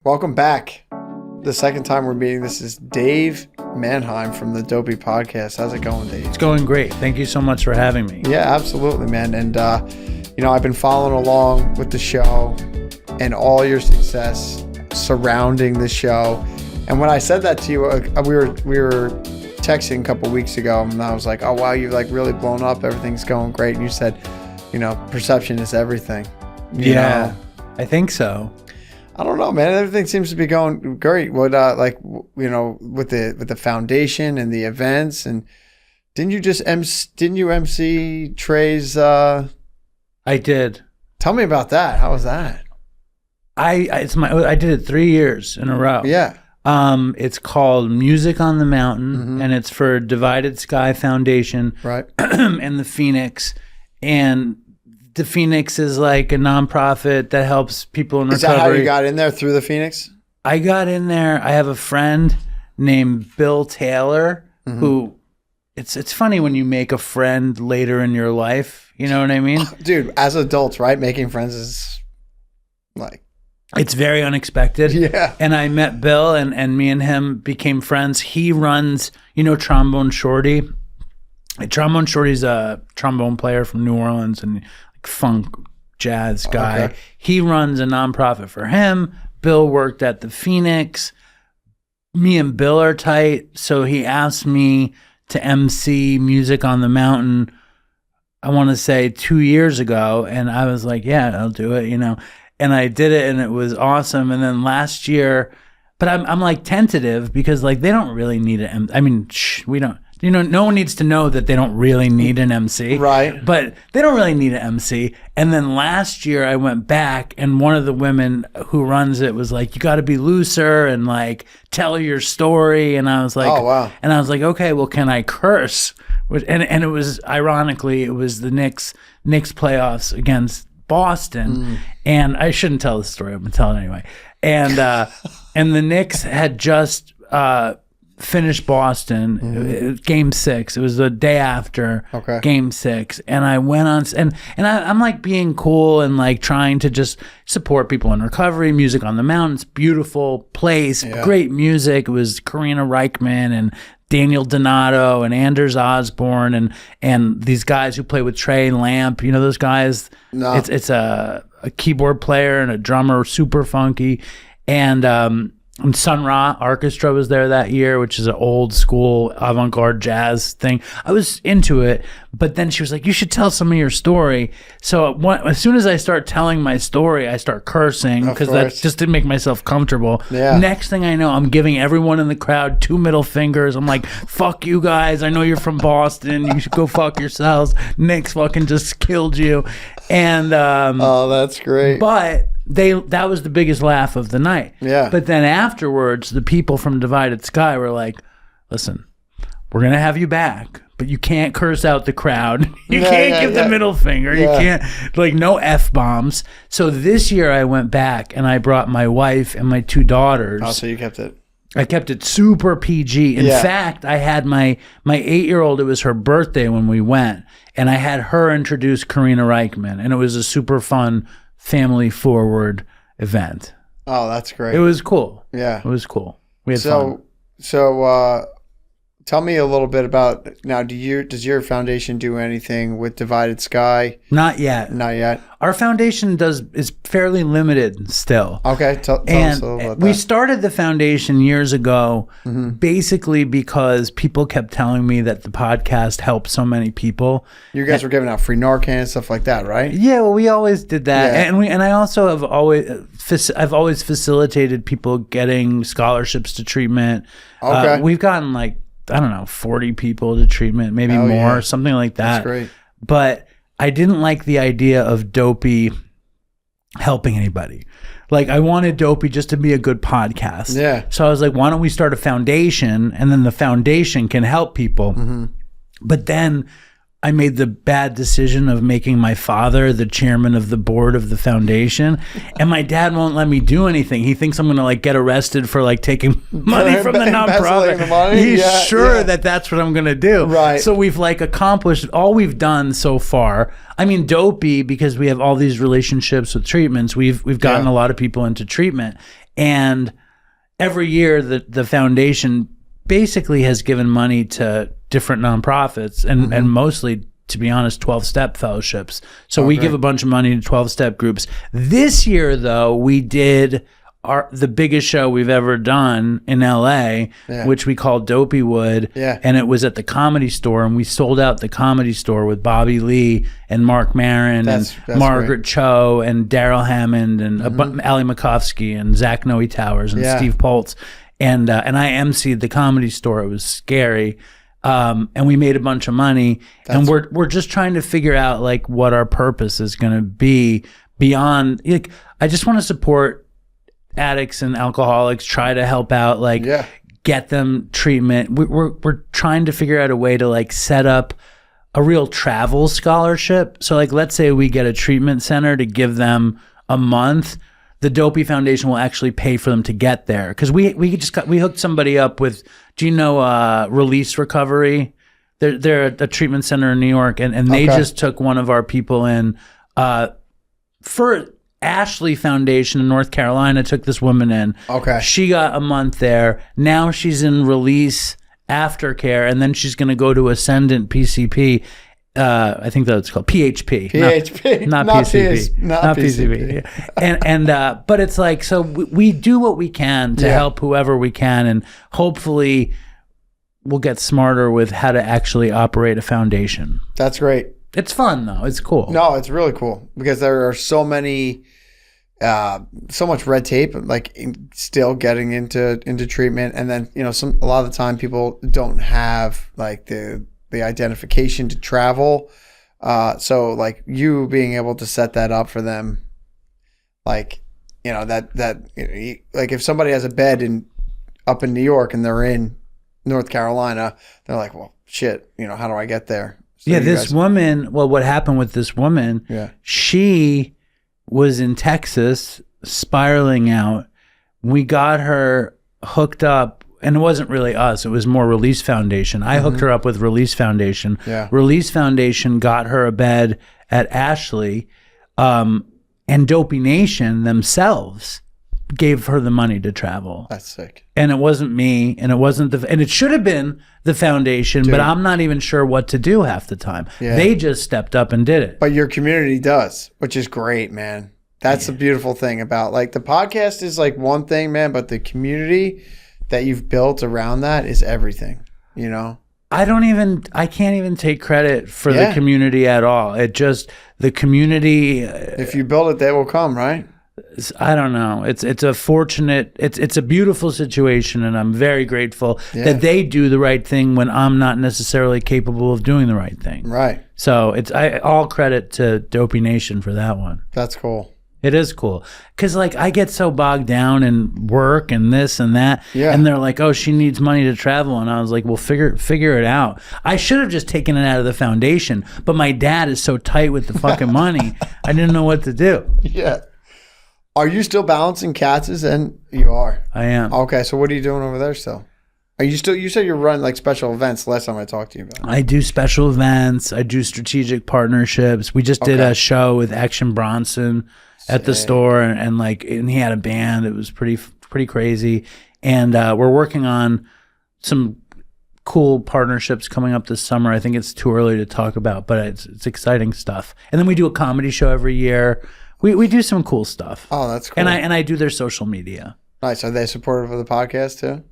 Welcome back. The second time we're meeting, this is Dave Manheim from the Dopey Podcast. How's it going, Dave? It's going great. Thank you so much for having me. Yeah, absolutely, man. And, I've been following along with the show and all your success surrounding the show. And when I said that to you, we were texting a couple weeks ago, and I was like, oh, wow, you've like really blown up. Everything's going great. And you said, perception is everything. You know? I think so. I don't know, man. Everything seems to be going great. What, with the foundation and the events, and didn't you MC Trey's? I did. Tell me about that. How was that? I did it 3 years in a row. Yeah. It's called Music on the Mountain, and it's for Divided Sky Foundation, right? And the Phoenix, and the Phoenix is like a nonprofit that helps people in recovery. Is that how you got in there, through the Phoenix? I got in there. I have a friend named Bill Taylor who, it's funny when you make a friend later in your life. You know what I mean? Dude, as adults, right? Making friends is like... It's very unexpected. Yeah. And I met Bill, and me and him became friends. He runs, Trombone Shorty. Trombone Shorty's a trombone player from New Orleans and funk jazz guy. Okay. He runs a nonprofit for him. Bill worked at the Phoenix. Me and Bill are tight, so he asked me to MC Music on the Mountain, I want to say 2 years ago, and I was like, yeah, I'll do it, and I did it, and it was awesome. And then last year, but I'm like tentative because like they don't really need an we don't. No one needs to know that they don't really need an MC. Right. But they don't really need an MC. And then last year I went back, and one of the women who runs it was like, you got to be looser and like tell your story. And I was like, oh, wow. And I was like, okay, well, can I curse? And it was, ironically, it was the Knicks playoffs against Boston. And I shouldn't tell the story. I'm going to tell it anyway. And the Knicks had just... finished Boston, Game 6. It was the day after Game 6, and I went on, and I'm like being cool and like trying to just support people in recovery. Music on the Mountains, beautiful place, great music. It was Karina Reichman and Daniel Donato and Anders Osborne and these guys who play with Trey Lamp. You know those guys? No. It's a keyboard player and a drummer, super funky, and Sun Ra Orchestra was there that year, which is an old school avant-garde jazz thing. I was into it, but then she was like, you should tell some of your story. So as soon as I start telling my story, I start cursing because that's just to make myself comfortable. Yeah. Next thing I know, I'm giving everyone in the crowd 2 middle fingers. I'm like, fuck you guys. I know you're from Boston. You should go fuck yourselves. Knicks fucking just killed you. And oh, that's great. But that was the biggest laugh of the night. Yeah. But then afterwards, the people from Divided Sky were like, listen, we're going to have you back, but you can't curse out the crowd. You can't give the middle finger. You can't, no F-bombs. So this year I went back and I brought my wife and my 2 daughters. Oh, so you kept it. I kept it super PG. In fact, I had my 8-year-old, it was her birthday when we went, and I had her introduce Karina Reichman, and it was a super fun family forward event. Oh, that's great. It was cool. Yeah. It was cool. We had fun. So tell me a little bit about now. Does your foundation do anything with Divided Sky? Not yet. Not yet. Our foundation is fairly limited still. Okay, tell us a little about that. We started the foundation years ago, basically because people kept telling me that the podcast helped so many people. You guys were giving out free Narcan and stuff like that, right? Yeah, well, we always did that, Yeah. and I also have I've always facilitated people getting scholarships to treatment. Okay, we've gotten 40 people to treatment, maybe more, something like that. That's great. But I didn't like the idea of Dopey helping anybody. I wanted Dopey just to be a good podcast. Yeah. So I was like, why don't we start a foundation, and then the foundation can help people. But then I made the bad decision of making my father the chairman of the board of the foundation, and my dad won't let me do anything. He thinks I'm going to get arrested for taking money from the nonprofit. He's sure that that's what I'm going to do. Right. So we've accomplished all we've done so far. I mean, Dopey, because we have all these relationships with treatments, we've gotten a lot of people into treatment. And every year the foundation basically has given money to different nonprofits and mostly, to be honest, 12-step fellowships. So we give a bunch of money to 12-step groups. This year, though, we did the biggest show we've ever done in LA, which we called Dopeywood. Yeah. And it was at the Comedy Store, and we sold out the Comedy Store with Bobby Lee and Mark Maron and Margaret Cho and Daryl Hammond and Ali Makovsky and Zach Noe Towers and Steve Poltz. And I emceed the Comedy Store. It was scary. And we made a bunch of money. And we're just trying to figure out like what our purpose is going to be beyond. Like, I just want to support addicts and alcoholics, try to help out, like get them treatment. We're trying to figure out a way to like set up a real travel scholarship. So like, let's say we get a treatment center to give them a month. The Dopey Foundation will actually pay for them to get there. Because we hooked somebody up with, do you know Release Recovery? They're a treatment center in New York, and they just took one of our people in for Ashley Foundation in North Carolina, took this woman in. Okay. She got a month there. Now she's in Release Aftercare, and then she's going to go to Ascendant PCP. I think that's called PHP. Not PCP. Not PCP. And but it's like, so we do what we can to help whoever we can, and hopefully we'll get smarter with how to actually operate a foundation. That's great. It's fun though. It's cool. No, it's really cool because there are so many, so much red tape, like still getting into treatment, and then a lot of the time people don't have like the identification to travel. So like you being able to set that up for them, like like if somebody has a bed up in New York and they're in North Carolina, they're like, well, shit, how do I get there? So this woman, well, what happened with this woman, she was in Texas spiraling out. We got her hooked up, and it wasn't really us. It was more Release Foundation. I hooked her up with Release Foundation. Yeah. Release Foundation got her a bed at Ashley, and Dopey Nation themselves gave her the money to travel. That's sick. And it wasn't me, and it wasn't and it should have been the foundation, but I'm not even sure what to do half the time. Yeah. They just stepped up and did it. But your community does, which is great, man. That's the beautiful thing about, like, the podcast is like one thing, man, but the community that you've built around that is everything, I can't even take credit for the community at all. It just, the community. If you build it, they will come, right? I don't know. It's a fortunate, it's a beautiful situation, and I'm very grateful that they do the right thing when I'm not necessarily capable of doing the right thing. Right. So all credit to Dopey Nation for that one. That's cool. It is cool. Because, like, I get so bogged down in work and this and that. Yeah. And they're like, oh, she needs money to travel. And I was like, well, figure it out. I should have just taken it out of the foundation. But my dad is so tight with the fucking money, I didn't know what to do. Yeah. Are you still balancing Katz's? And you are. I am. Okay. So what are you doing over there still? Are you still, you said you're running like special events last time I talked to you about it. I do special events. I do strategic partnerships. We just did a show with Action Bronson at the store, and he had a band. It was pretty crazy, and we're working on some cool partnerships coming up this summer. I think it's too early to talk about, but it's exciting stuff. And then we do a comedy show every year. We do some cool stuff. Oh, that's cool. And I do their social media. Nice. Are they supportive of the podcast too?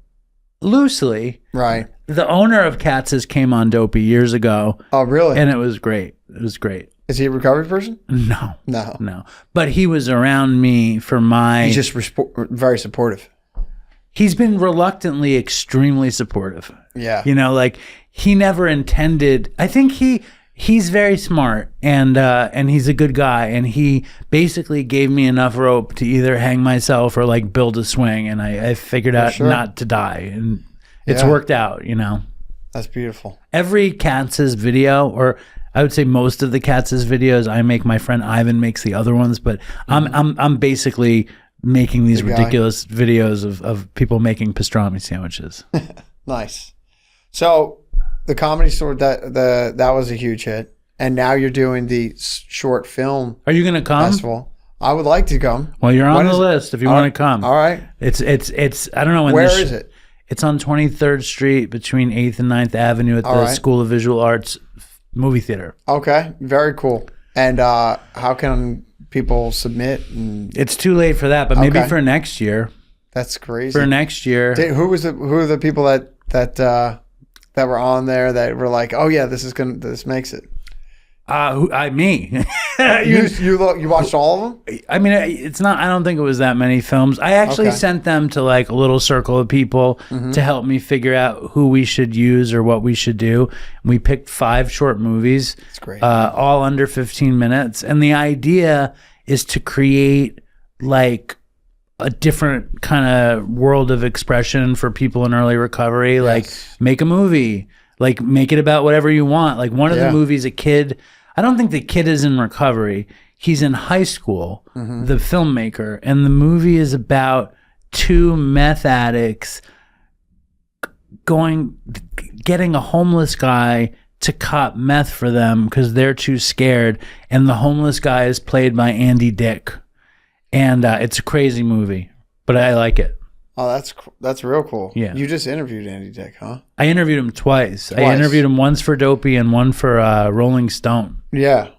Loosely. Right. The owner of Katz's came on Dopey years ago. Oh, really? And it was great. It was great. Is he a recovered person? No. But he was around me for my... He's just very supportive. He's been reluctantly extremely supportive. Yeah. He never intended... I think he's very smart, and he's a good guy, and he basically gave me enough rope to either hang myself or like build a swing, and I figured out not to die, and it's worked out, That's beautiful. Every Katz's video, or I would say most of the Katz's videos, I make, my friend Ivan makes the other ones, but I'm basically making these ridiculous videos of people making pastrami sandwiches. Nice. So the Comedy Store, that was a huge hit, and now you're doing the short film. Are you gonna come? Festival. I would like to come. Well, you're on When the is it? list if you want to come. All right. It's I don't know when Where this is it? It's on 23rd Street between 8th and 9th Avenue at the right. School of Visual Arts movie theater. Okay. Very cool. And how can people submit? It's too late for that, but maybe Okay. for next year. That's crazy. For next year. Who are the people that were on there that were like, oh yeah, this makes it? Me. You watched all of them? I mean, it's not. I don't think it was that many films. I actually Okay. sent them to like a little circle of people to help me figure out who we should use or what we should do. We picked 5 short movies. That's great. All under 15 minutes, and the idea is to create like a different kind of world of expression for people in early recovery. Like make a movie, like make it about whatever you want. Like one of the movies, a kid. I don't think the kid is in recovery. He's in high school, the filmmaker, and the movie is about 2 meth addicts getting a homeless guy to cop meth for them because they're too scared. And the homeless guy is played by Andy Dick. And it's a crazy movie, but I like it. Oh, that's real cool. Yeah. You just interviewed Andy Dick, huh? I interviewed him twice. I interviewed him once for Dopey and one for Rolling Stone. Yeah.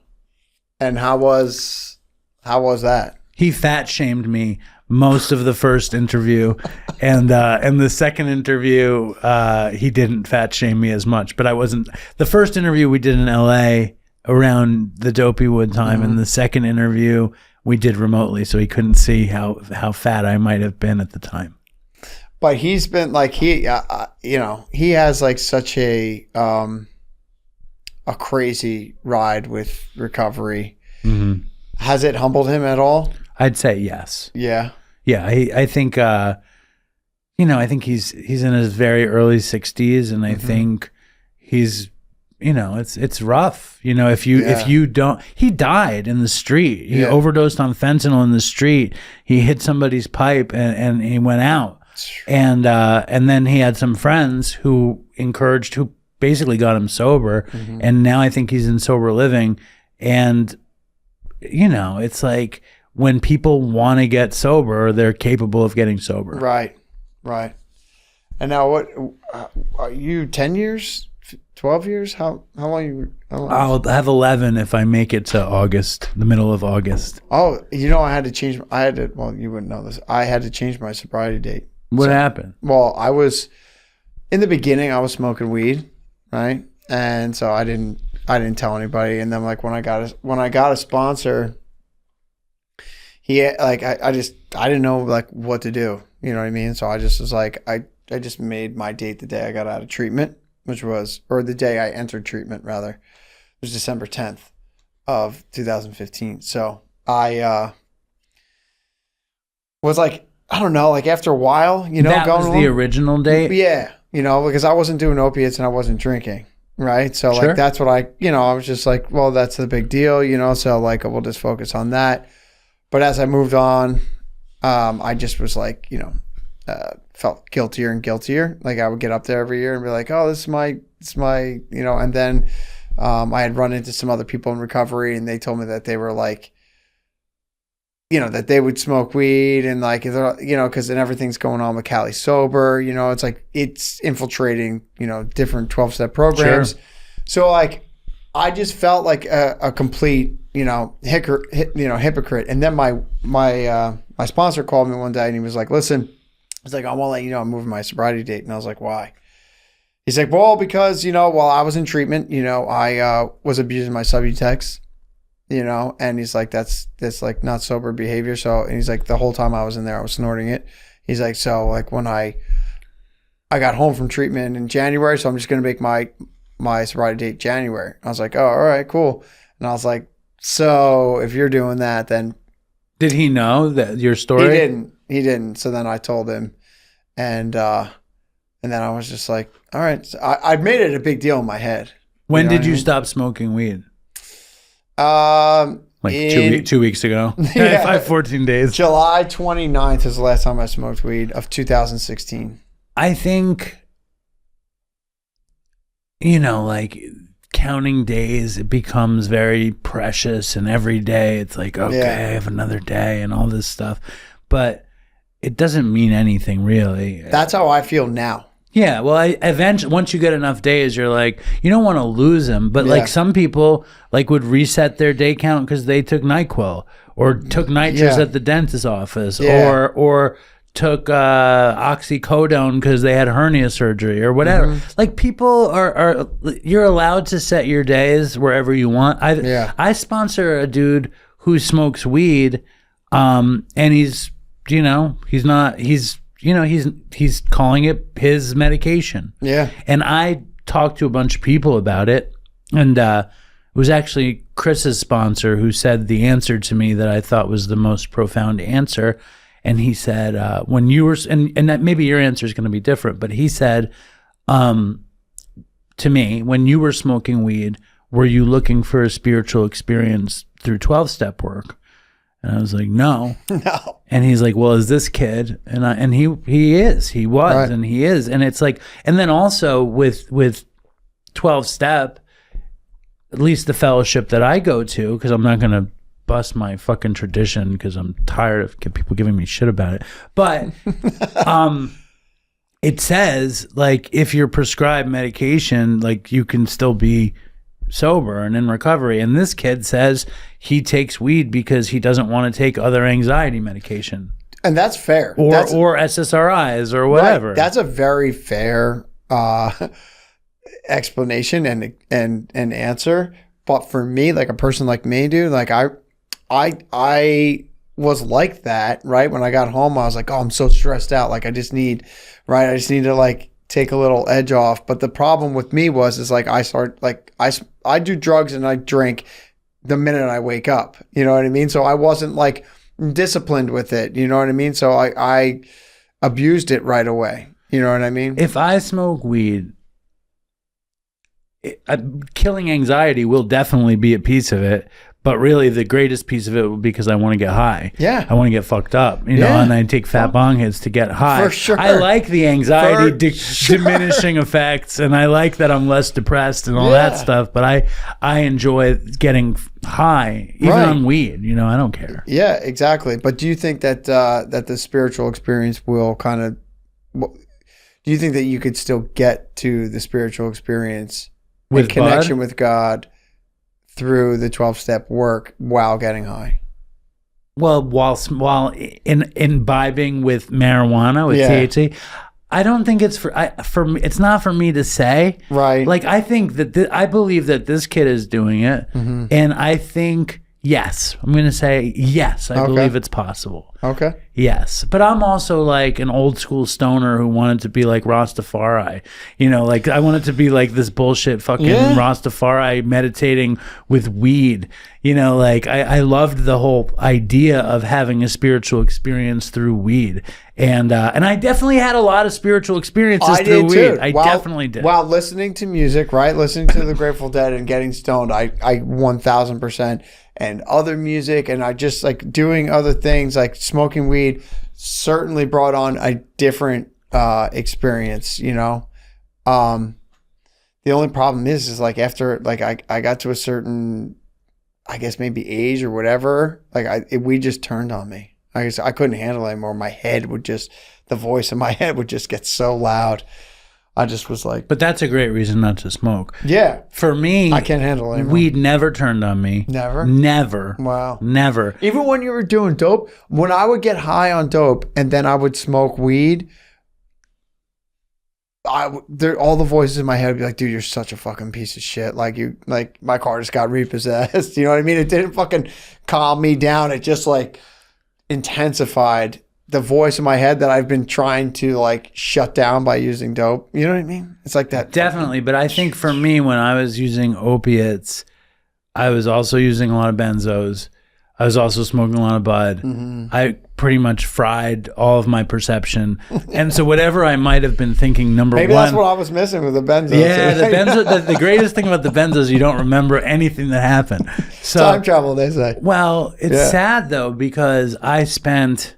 And how was that? He fat shamed me most of the first interview, and the second interview he didn't fat shame me as much. But I wasn't. The first interview we did in L.A. around the Dopeywood time, and the second interview we did remotely, so he couldn't see how fat I might have been at the time. But he's been like he has like such a crazy ride with recovery. Mm-hmm. Has it humbled him at all? I'd say yes. Yeah. Yeah, I think I think he's in his very early 60s, and I think he's it's rough. If you don't, he died in the street. He overdosed on fentanyl in the street. He hit somebody's pipe and he went out. And then he had some friends who basically got him sober. Mm-hmm. And now I think he's in sober living. And, it's like when people want to get sober, they're capable of getting sober. Right. Right. And now what, are you 10 years, 12 years? How long I'll have 11 if I make it to August, the middle of August. Oh, you wouldn't know this. I had to change my sobriety date. What happened? Well, in the beginning, I was smoking weed, right? And so I didn't tell anybody. And then like when I got a sponsor, I didn't know like what to do. You know what I mean? So I just was like, I just made my date the day I got out of treatment, or the day I entered treatment rather. It was December 10th of 2015. So I was like, I don't know, like after a while, that was the original date? Yeah, because I wasn't doing opiates and I wasn't drinking, right? So like that's what I was just like, well, that's the big deal, so like we'll just focus on that. But as I moved on, I just was like, felt guiltier and guiltier. Like I would get up there every year and be like, oh, this is my, and then I had run into some other people in recovery and they told me that they were like, that they would smoke weed and like, because then everything's going on with Cali Sober, it's like, it's infiltrating, different 12-step programs. Sure. So like, I just felt like a complete, hypocrite. And then my sponsor called me one day and he was like, listen, he's like, I want to let you know I'm moving my sobriety date. And I was like, why? He's like, well, because, while I was in treatment, I was abusing my Subutex. And he's like, that's like not sober behavior. So, and he's like, the whole time I was in there, I was snorting it. He's like, so like when I got home from treatment in January, so I'm just going to make my sobriety date January. I was like, oh, all right, cool. And I was like, so if you're doing that, then. Did he know that your story? He didn't. So then I told him and then I was just like, all right. So I made it a big deal in my head. When did you stop smoking weed? Like 2 weeks ago. Yeah, 14 days. July 29th is the last time I smoked weed of 2016. I think, like counting days, it becomes very precious, and every day it's like, okay, I have another day and all this stuff. But it doesn't mean anything really. That's how I feel now. Yeah, well, eventually, once you get enough days, you're like, you don't want to lose them. But like some people like would reset their day count because they took NyQuil or took nitrous at the dentist's office or took oxycodone because they had hernia surgery or whatever. Like people are you're allowed to set your days wherever you want. I sponsor a dude who smokes weed, and he's calling it his medication. Yeah. And I talked to a bunch of people about it, and it was actually Chris's sponsor who said the answer to me that I thought was the most profound answer. And he said, when you were, and that maybe your answer is going to be different, but he said to me, when you were smoking weed, were you looking for a spiritual experience through 12-step work? And I was like, no. No. And he's like, well, is this kid? And he was, right. And he is. And it's like, and then also with 12-step, at least the fellowship that I go to, because I'm not going to bust my fucking tradition because I'm tired of people giving me shit about it. But it says, like, if you're prescribed medication, like, you can still be sober and in recovery. And this kid says he takes weed because he doesn't want to take other anxiety medication. And that's fair. Or SSRIs or whatever. Right. That's a very fair explanation and answer. But for me, like a person like me, dude, like I was like that, right? When I got home, I was like, oh, I'm so stressed out. Like I just need to like take a little edge off. But the problem with me is like I do drugs and I drink the minute I wake up. You know what I mean? So I wasn't like disciplined with it. You know what I mean? So I abused it right away. You know what I mean? If I smoke weed, killing anxiety will definitely be a piece of it. But really, the greatest piece of it would be because I want to get high. Yeah. I want to get fucked up, you know, and I take fat bong hits to get high. For sure. I like the anxiety diminishing effects, and I like that I'm less depressed and all that stuff, but I enjoy getting high, even on weed, you know, I don't care. Yeah, exactly. But do you think that that the spiritual experience will kind of, do you think that you could still get to the spiritual experience with connection with God through the 12-step work while getting high? Well, while imbibing with marijuana, with THC, I don't think it's for me. It's not for me to say. Right. Like I think that I believe that this kid is doing it, and I think yes. I'm going to say yes. I believe it's possible. Okay. Yes, but I'm also like an old school stoner who wanted to be like Rastafari. You know, like I wanted to be like this bullshit fucking Rastafari meditating with weed. You know, like I loved the whole idea of having a spiritual experience through weed. And I definitely had a lot of spiritual experiences through weed. I definitely did. While listening to music, right? Listening to the Grateful Dead and getting stoned, I 1000%. And other music, and I just like doing other things, like smoking weed, certainly brought on a different experience, you know? The only problem is like after, like I got to a certain, I guess maybe age or whatever, like weed just turned on me. I guess I couldn't handle it anymore. My head would just, the voice in my head would just get so loud. I just was like... But that's a great reason not to smoke. Yeah. For me... I can't handle it anymore. Weed never turned on me. Never? Never. Wow. Never. Even when you were doing dope, when I would get high on dope and then I would smoke weed, all the voices in my head would be like, dude, you're such a fucking piece of shit. Like my car just got repossessed. You know what I mean? It didn't fucking calm me down. It just like intensified the voice in my head that I've been trying to like shut down by using dope. You know what I mean? It's like that. Definitely. But I think for me, when I was using opiates, I was also using a lot of benzos. I was also smoking a lot of bud. I pretty much fried all of my perception. And so whatever I might have been thinking, maybe that's what I was missing with the benzos. Yeah, the greatest thing about the benzos, you don't remember anything that happened. So time travel, they say. Well, it's sad though, because I spent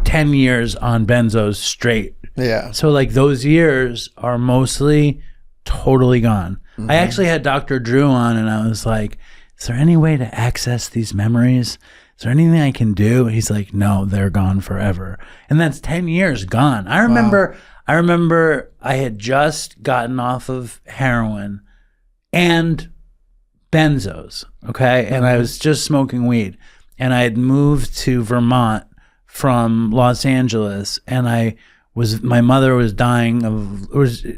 10 years on benzos straight. Yeah. So like those years are mostly totally gone. I actually had Dr. Drew on, and I was like, is there any way to access these memories? Is there anything I can do? And he's like, no, they're gone forever. And that's 10 years gone. I remember I had just gotten off of heroin and benzos, okay? And I was just smoking weed. And I had moved to Vermont from Los Angeles, and my mother was dying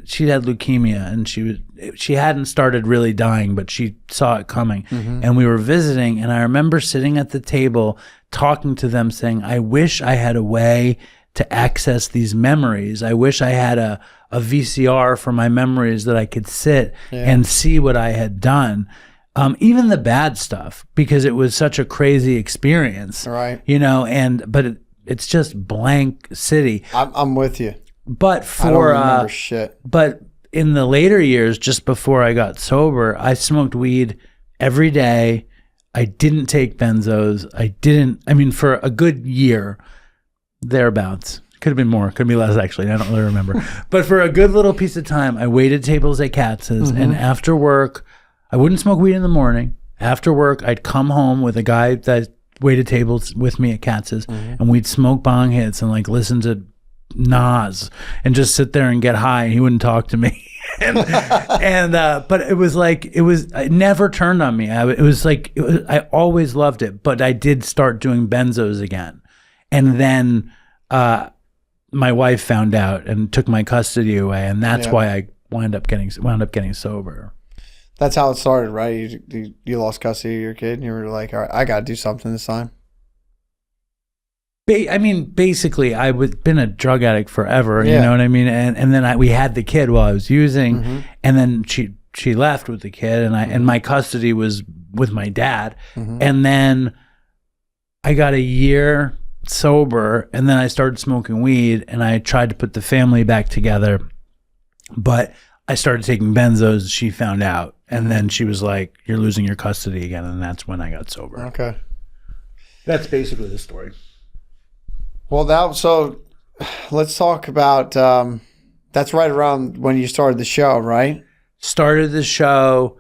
she had leukemia, and she hadn't started really dying, but she saw it coming. And we were visiting, and I remember sitting at the table talking to them saying, I wish I had a way to access these memories. I wish I had a VCR for my memories that I could sit and see what I had done. Even the bad stuff, because it was such a crazy experience, right? But it's just blank city. I'm with you. But I don't remember shit. But in the later years, just before I got sober, I smoked weed every day. I didn't take benzos. For a good year, thereabouts. Could have been more, could be less, actually. I don't really remember. But for a good little piece of time, I waited tables at Katz's, and after work, I wouldn't smoke weed in the morning. After work, I'd come home with a guy that waited tables with me at Katz's, and we'd smoke bong hits and like listen to Nas and just sit there and get high. He wouldn't talk to me. But it never turned on me. I always loved it, but I did start doing benzos again. And then my wife found out and took my custody away, and that's why I wound up getting sober. That's how it started, right? You lost custody of your kid, and you were like, all right, I got to do something this time. Basically, I was been a drug addict forever, you know what I mean? And then we had the kid while I was using, and then she left with the kid, and my custody was with my dad. And then I got a year sober, and then I started smoking weed, and I tried to put the family back together, but I started taking benzos. She found out, and then she was like, you're losing your custody again, and that's when I got sober. Okay. That's basically the story. Well, so let's talk about, that's right around when you started the show, right? Started the show,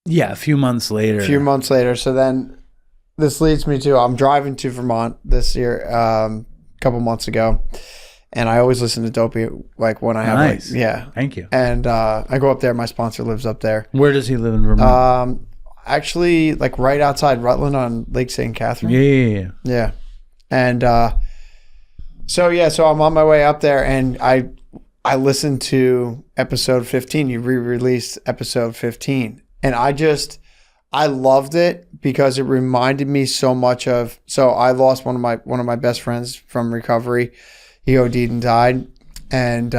a few months later. So then this leads me to, I'm driving to Vermont this year, a couple months ago. And I always listen to Dopey, like when I have, nice. Thank you. And I go up there. My sponsor lives up there. Where does he live in Vermont? Actually, like right outside Rutland on Lake St. Catherine. Yeah. And so I'm on my way up there, and I listened to episode 15. You re-released episode 15, and I loved it because it reminded me so much of. So I lost one of my best friends from recovery. He OD'd and died, and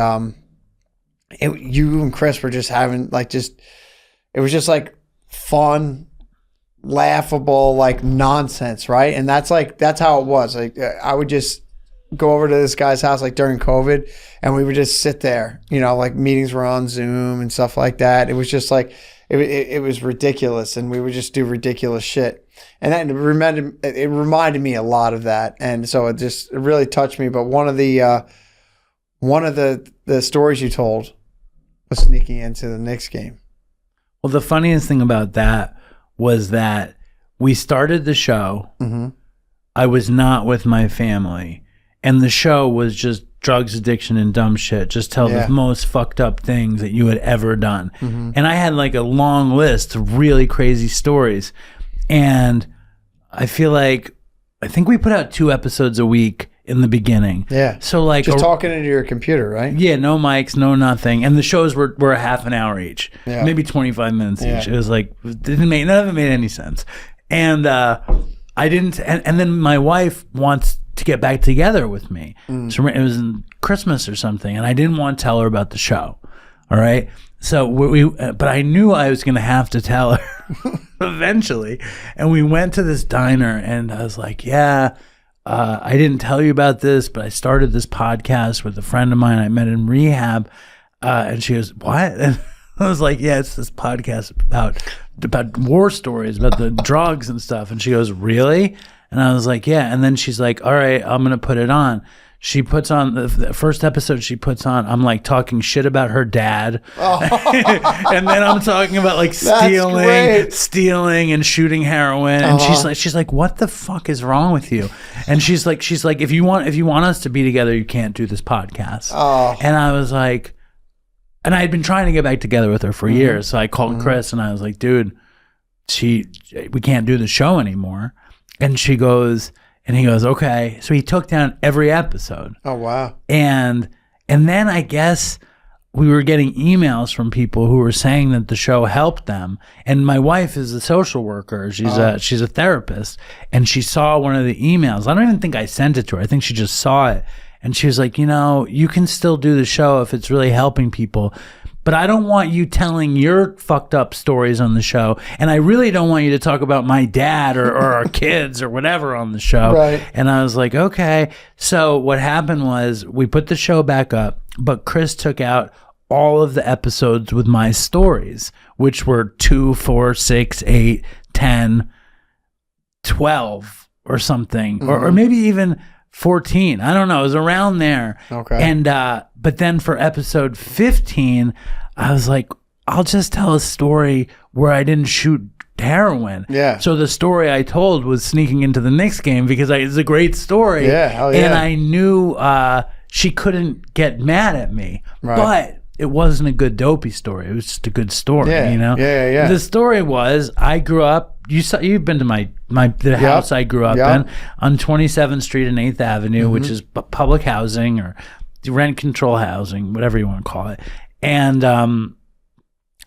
you and Chris were just having it was just like fun, laughable, like nonsense, right? And that's how it was. Like I would just go over to this guy's house like during COVID, and we would just sit there, like meetings were on Zoom and stuff like that. It was just like it was ridiculous, and we would just do ridiculous shit. And that reminded me a lot of that, and so it really touched me. But one of the stories you told was sneaking into the Knicks game. Well, the funniest thing about that was that we started the show. I was not with my family, and the show was just drugs, addiction, and dumb shit. Just tell the most fucked up things that you had ever done. And I had like a long list of really crazy stories. And I think we put out 2 episodes a week in the beginning. Yeah. So like just talking into your computer, right? Yeah, no mics, no nothing. And the shows were a half an hour each. Yeah. Maybe 25 minutes each. It was like none of it made any sense. And I didn't and then my wife wants to get back together with me. So it was in Christmas or something, and I didn't want to tell her about the show. All right. So but I knew I was going to have to tell her eventually. And we went to this diner, and I was like, I didn't tell you about this, but I started this podcast with a friend of mine I met in rehab. And she goes, what? And I was like, yeah, it's this podcast about war stories, about the drugs and stuff. And she goes, really? And I was like, yeah. And then she's like, all right, I'm going to put it on. She puts on the first episode. She puts on. I'm like talking shit about her dad, and then I'm talking about like stealing and shooting heroin. And she's like, what the fuck is wrong with you? And she's like, if you want us to be together, you can't do this podcast. And I was like, and I had been trying to get back together with her for years. So I called Chris and I was like, dude, we can't do the show anymore. And he goes, okay. So he took down every episode. Oh, wow. And then I guess we were getting emails from people who were saying that the show helped them. And my wife is a social worker. She's a therapist. And she saw one of the emails. I don't even think I sent it to her. I think she just saw it. And she was like, you can still do the show if it's really helping people. But I don't want you telling your fucked up stories on the show. And I really don't want you to talk about my dad or our kids or whatever on the show. Right. And I was like, okay. So what happened was we put the show back up, but Chris took out all of the episodes with my stories, which were 2, 4, 6, 8, 10, 12 or something, or maybe even 14. I don't know. It was around there. Okay. And, but then for episode 15, I was like, I'll just tell a story where I didn't shoot heroin. Yeah. So the story I told was sneaking into the Knicks game because it's a great story. Yeah. Hell yeah. And I knew, she couldn't get mad at me, but it wasn't a good Dopey story. It was just a good story, you know? Yeah. The story was, I grew up, you've been to the house I grew up in on 27th Street and 8th Avenue, which is public housing or rent control housing, whatever you want to call it. And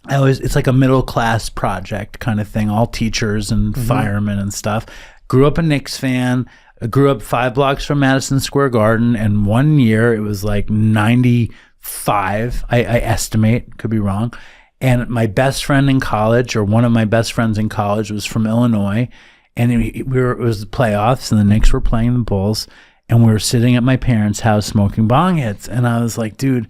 it's like a middle class project kind of thing, all teachers and firemen and stuff. Grew up a Knicks fan. I grew up 5 blocks from Madison Square Garden, and one year it was like 95, I estimate, could be wrong. And my best friend in college, or one of my best friends in college, was from Illinois, and it was the playoffs, and the Knicks were playing the Bulls, and we were sitting at my parents' house smoking bong hits, and I was like, dude,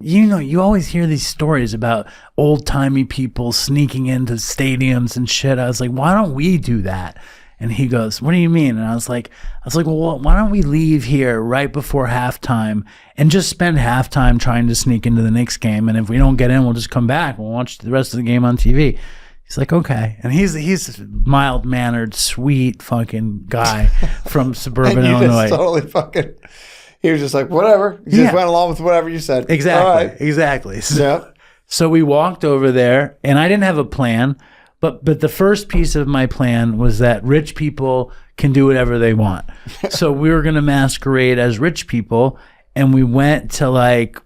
you always hear these stories about old-timey people sneaking into stadiums and shit. I was like, why don't we do that? And he goes, what do you mean? And I was like, well, why don't we leave here right before halftime and just spend halftime trying to sneak into the Knicks game? And if we don't get in, we'll just come back. We'll watch the rest of the game on TV. He's like, okay. And he's a mild-mannered, sweet fucking guy from suburban Illinois. Totally fucking... He was just like, whatever. He just went along with whatever you said. Exactly. So we walked over there, and I didn't have a plan. But the first piece of my plan was that rich people can do whatever they want. So we were going to masquerade as rich people, and we went to like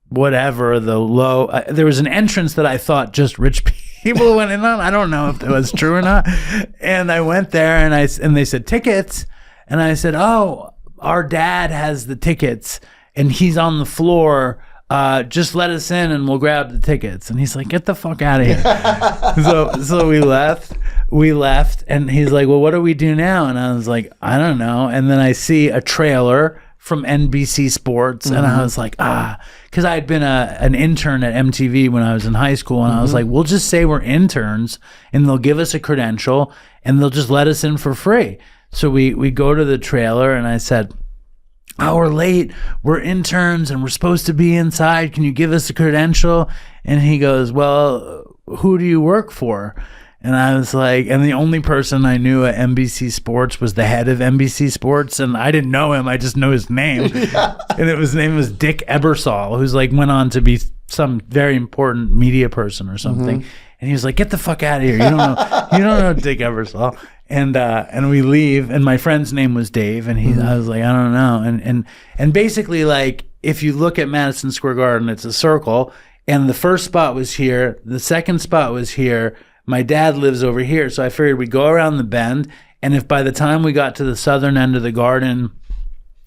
whatever the low. There was an entrance that I thought just rich people went in on. I don't know if that was true or not. And I went there, and they said tickets, and I said, oh, our dad has the tickets, and he's on the floor. Just let us in and we'll grab the tickets. And he's like, get the fuck out of here. So we left and he's like, well, what do we do now? And I was like, I don't know. And then I see a trailer from NBC Sports and I was like, because I had been an intern at MTV when I was in high school, and I was like, we'll just say we're interns and they'll give us a credential and they'll just let us in for free. So we go to the trailer and I said, oh, we're late. We're interns and we're supposed to be inside. Can you give us a credential? And he goes, well, who do you work for? And I was like, and the only person I knew at NBC Sports was the head of NBC Sports. And I didn't know him. I just know his name. And his name was Dick Ebersol, who's like went on to be some very important media person or something. And he was like, get the fuck out of here. You don't know Dick Ebersol. And we leave, and my friend's name was Dave, and I was like, I don't know. And basically, like, if you look at Madison Square Garden, it's a circle, and the first spot was here, the second spot was here, my dad lives over here, so I figured we'd go around the bend, and if by the time we got to the southern end of the garden,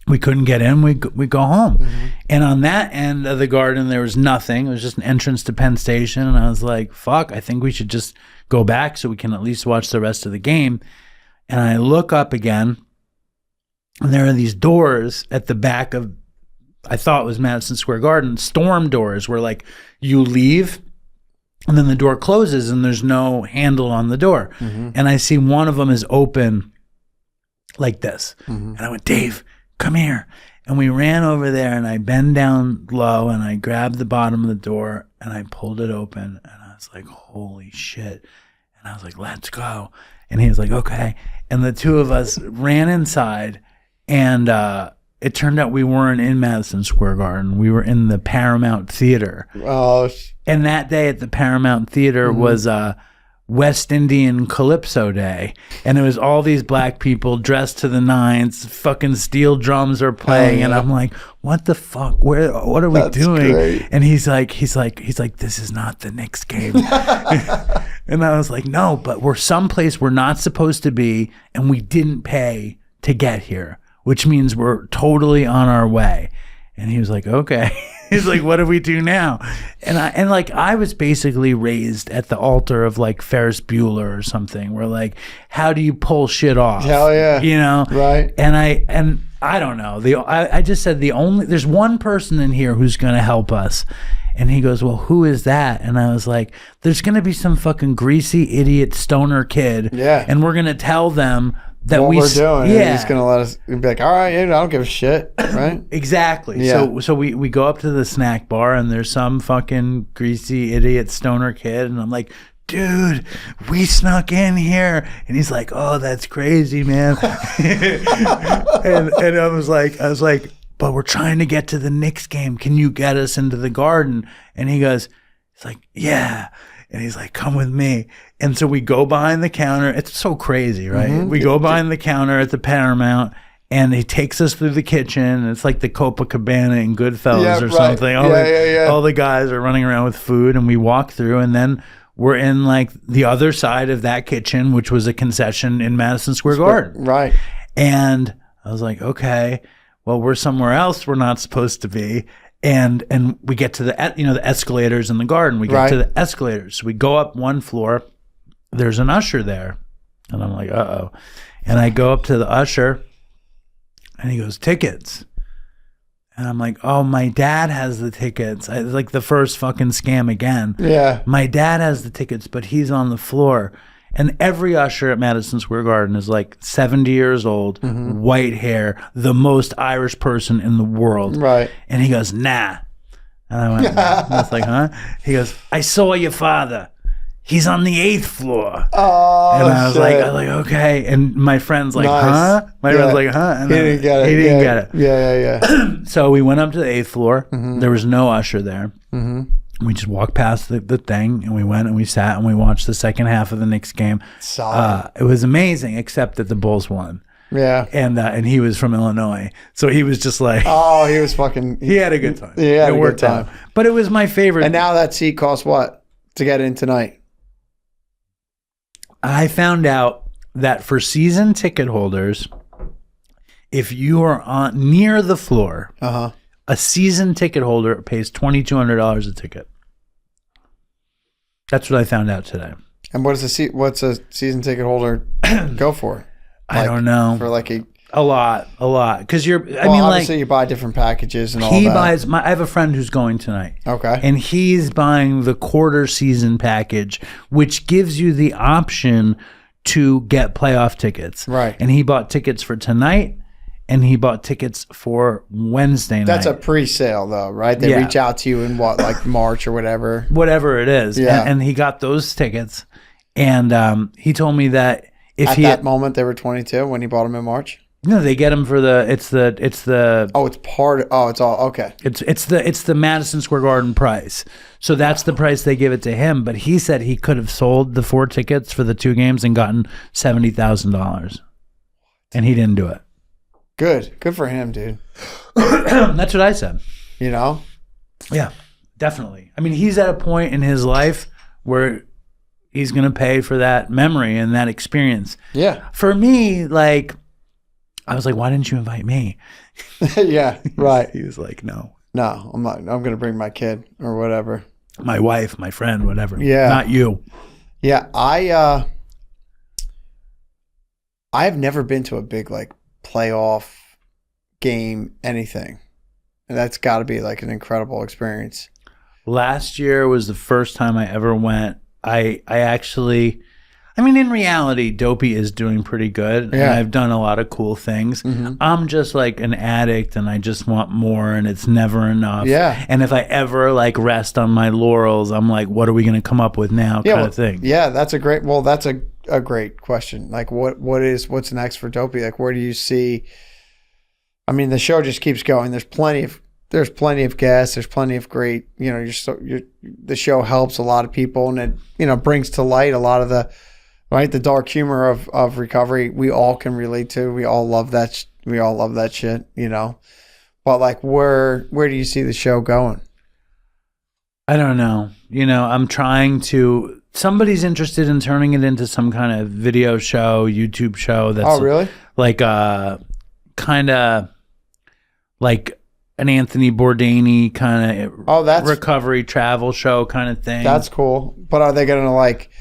we couldn't get in, we go home. And on that end of the garden, there was nothing. It was just an entrance to Penn Station, and I was like, fuck, I think we should just go back so we can at least watch the rest of the game. And I look up again, and there are these doors at the back of, I thought it was Madison Square Garden, storm doors where like you leave and then the door closes and there's no handle on the door. And I see one of them is open like this. And I went, Dave, come here. And we ran over there, and I bend down low, and I grabbed the bottom of the door, and I pulled it open, and I was like, holy shit. And I was like, let's go. And he was like, okay. And the two of us ran inside, and it turned out we weren't in Madison Square Garden. We were in the Paramount Theater. Oh. And that day at the Paramount Theater was West Indian Calypso Day, and it was all these black people dressed to the nines, fucking steel drums are playing, and I'm like, what the fuck? What are we doing? Great. And he's like, this is not the Knicks game. And I was like, no, but we're someplace we're not supposed to be, and we didn't pay to get here, which means we're totally on our way. And he was like, okay. He's like, what do we do now? And I was basically raised at the altar of like Ferris Bueller or something, where like, how do you pull shit off? Hell yeah. You know? Right. And I don't know. I just said there's one person in here who's going to help us. And he goes, well, who is that? And I was like, there's going to be some fucking greasy idiot stoner kid. Yeah. And we're going to tell them that what we're doing. Yeah. He's going to let us be like, all right, I don't give a shit. Right? Exactly. Yeah. So we go up to the snack bar, and there's some fucking greasy idiot stoner kid. And I'm like, dude, we snuck in here. And he's like, oh, that's crazy, man. and I was like, but we're trying to get to the Knicks game. Can you get us into the Garden? And he's like, yeah. And he's like, come with me. And so we go behind the counter. It's so crazy, right? Mm-hmm. We go behind the counter at the Paramount, and he takes us through the kitchen. It's like the Copacabana in Goodfellas or something. All the guys are running around with food, and we walk through, and then we're in like the other side of that kitchen, which was a concession in Madison Square Garden. Right. And I was like, okay, well, we're somewhere else we're not supposed to be. And we get to the escalators in the Garden. We get to the escalators. So we go up one floor. There's an usher there. And I'm like, uh-oh. And I go up to the usher, and he goes, tickets. And I'm like, oh, my dad has the tickets. It's like the first fucking scam again. Yeah. My dad has the tickets, but he's on the floor. And every usher at Madison Square Garden is like 70 years old, white hair, the most Irish person in the world. Right. And he goes, nah. And I went, I was like, huh? He goes, I saw your father. He's on the 8th floor. Oh, and I was like, okay. And my friend's like, huh? My friend's like, huh? And he didn't get it. He didn't get it. Yeah. So we went up to the 8th floor. There was no usher there. We just walked past the thing, and we went and we sat and we watched the second half of the Knicks game. Solid. It was amazing, except that the Bulls won. Yeah. And he was from Illinois, so he was just like, oh, he was fucking. He had a good time. Yeah, it worked out. But it was my favorite. And now that seat costs what to get in tonight? I found out that for season ticket holders, if you are near the floor, a season ticket holder pays $2,200 a ticket. That's what I found out today. And what's a season ticket holder go for? I don't know. For like a lot, because obviously you buy different packages and all that. He buys. I have a friend who's going tonight. Okay. And he's buying the quarter season package, which gives you the option to get playoff tickets. Right. And he bought tickets for tonight. And he bought tickets for Wednesday night. That's a pre-sale, though, right? They reach out to you in like March or whatever. Whatever it is. Yeah. And he got those tickets. And he told me that if at that moment they were 22 when he bought them in March. No, they get them for it's the. It's all okay. It's the Madison Square Garden price. So that's the price they give it to him. But he said he could have sold the 4 tickets for the 2 games and gotten $70,000, and he didn't do it. Good for him, dude. That's what I said. You know? Yeah, definitely. I mean, he's at a point in his life where he's going to pay for that memory and that experience. Yeah. For me, like, I was like, why didn't you invite me? Yeah, right. He was like, no. No, I'm not. I'm going to bring my kid or whatever. My wife, my friend, whatever. Yeah. Not you. Yeah, I've never been to a big, like, playoff game, anything. And that's got to be like an incredible experience. Last year was the first time I ever went. I I mean, in reality, Dopey is doing pretty good, and I've done a lot of cool things. I'm just like an addict, and I just want more, and it's never enough. Yeah. And if I ever like rest on my laurels, I'm like, what are we going to come up with now, kind of thing. Yeah, that's a great. Well, that's a great question. Like, what's next for Dopey? Like, where do you see? I mean, the show just keeps going. There's plenty of guests. There's plenty of great. You know, the show helps a lot of people, and it brings to light a lot of the dark humor of recovery. We all can relate to. We all love that. We all love that shit. You know, but like, where do you see the show going? I don't know. You know, I'm trying to. Somebody's interested in turning it into some kind of video show, YouTube show. That's really? Like kind of like an Anthony Bourdain kind of recovery travel show kind of thing. That's cool. But are they going to like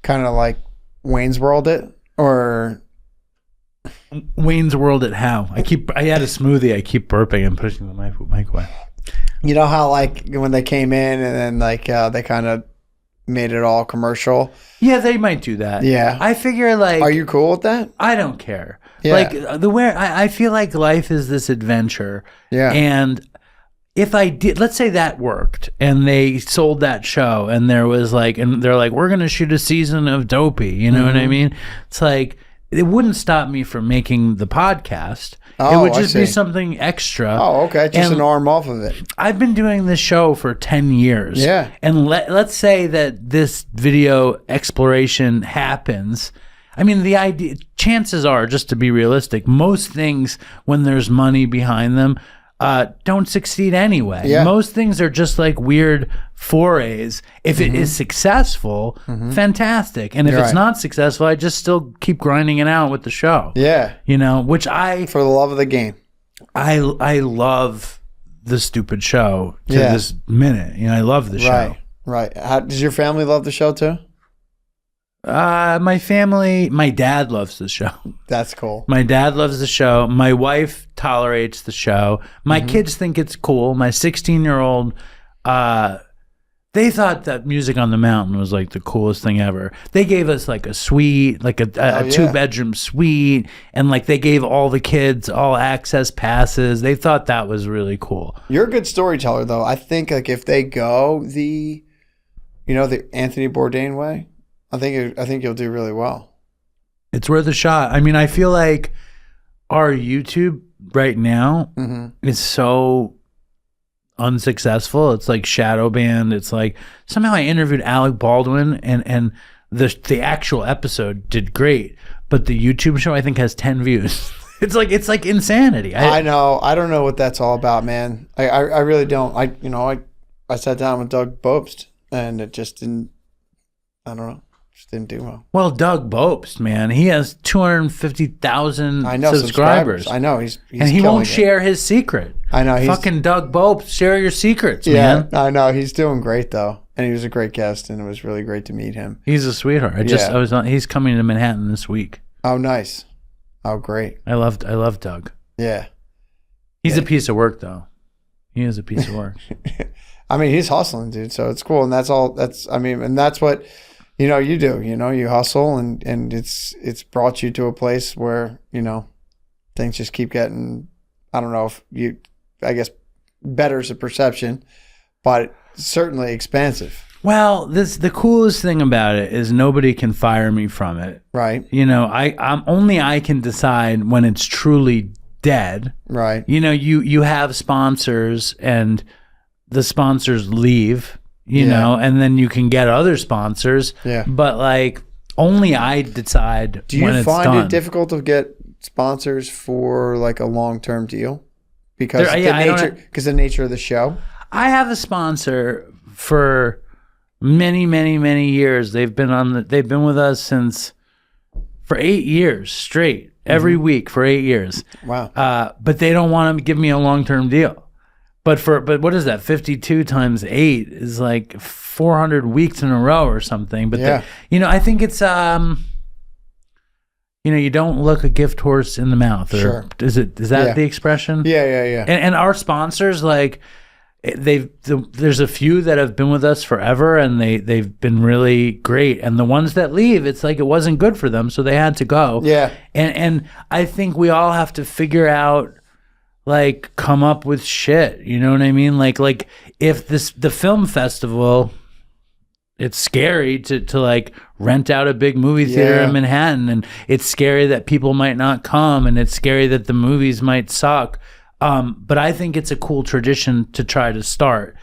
kind of like Wayne's World it, or Wayne's World it? How? I had a smoothie. I keep burping and pushing the mic away. You know how like when they came in and then like they kind of made it all commercial? Yeah, they might do that. Yeah. I figure like... Are you cool with that? I don't care. Yeah. Like I feel like life is this adventure. Yeah. And if I did, let's say that worked and they sold that show and there was like, and they're like, we're going to shoot a season of Dopey. You know what I mean? It's like, it wouldn't stop me from making the podcast. It would just be something extra. Oh, okay. Just an arm off of it. I've been doing this show for 10 years. Yeah. And let's say that this video exploration happens. I mean, the idea, chances are, just to be realistic, most things, when there's money behind them, don't succeed anyway. Yeah. Most things are just like weird forays. If it is successful, fantastic. And if it's not successful, I just still keep grinding it out with the show. Yeah. You know, which for the love of the game. I love the stupid show to this minute. You know, I love the show. Right. Does your family love the show too? My dad loves the show. That's cool. My dad loves the show. My wife tolerates the show. My kids think it's cool. My 16-year-old, they thought that Music on the Mountain was like the coolest thing ever. They gave us like a suite, like a 2-bedroom suite, and like they gave all the kids all access passes. They thought that was really cool. You're a good storyteller, though. I think like if they go the Anthony Bourdain way, I think you'll do really well. It's worth a shot. I mean, I feel like our YouTube right now is so unsuccessful. It's like shadow banned. It's like somehow I interviewed Alec Baldwin and the actual episode did great, but the YouTube show I think has 10 views. It's like insanity. I know. I don't know what that's all about, man. I really don't. I sat down with Doug Bopst and it just didn't. I don't know. Just didn't do well. Well, Doug Bopst, man, he has 250,000 subscribers. I know he's and he won't share his secret. I know. Fucking Doug Bopst, share your secrets, man. Yeah, I know. He's doing great though, and he was a great guest, and it was really great to meet him. He's a sweetheart. He's coming to Manhattan this week. Oh, nice. Oh, great. I love Doug. Yeah. He's a piece of work though. He is a piece of work. I mean, he's hustling, dude. So it's cool, and that's what. You do, you hustle and it's brought you to a place where, things just keep getting, I don't know if I guess better's a perception, but certainly expansive. Well, the coolest thing about it is nobody can fire me from it. Right. I can decide when it's truly dead. Right. You have sponsors and the sponsors leave. And then you can get other sponsors. Yeah. But like only I decide when it's done. Do you find it difficult to get sponsors for like a long-term deal? Because the nature of the show? I have a sponsor for many, many, many years. They've been with us for 8 years straight, every week for 8 years. Wow. But they don't want to give me a long-term deal. But what is that? 52 times 8 is like 400 weeks in a row or something. But I think it's you don't look a gift horse in the mouth. Or sure. Is that the expression? Yeah. And our sponsors, like, there's a few that have been with us forever, and they've been really great. And the ones that leave, it's like it wasn't good for them, so they had to go. Yeah. And I think we all have to figure out, like, come up with shit. You know what I mean? Like if the film festival, it's scary to like rent out a big movie theater in Manhattan, and it's scary that people might not come, and it's scary that the movies might suck. But I think it's a cool tradition to try to start.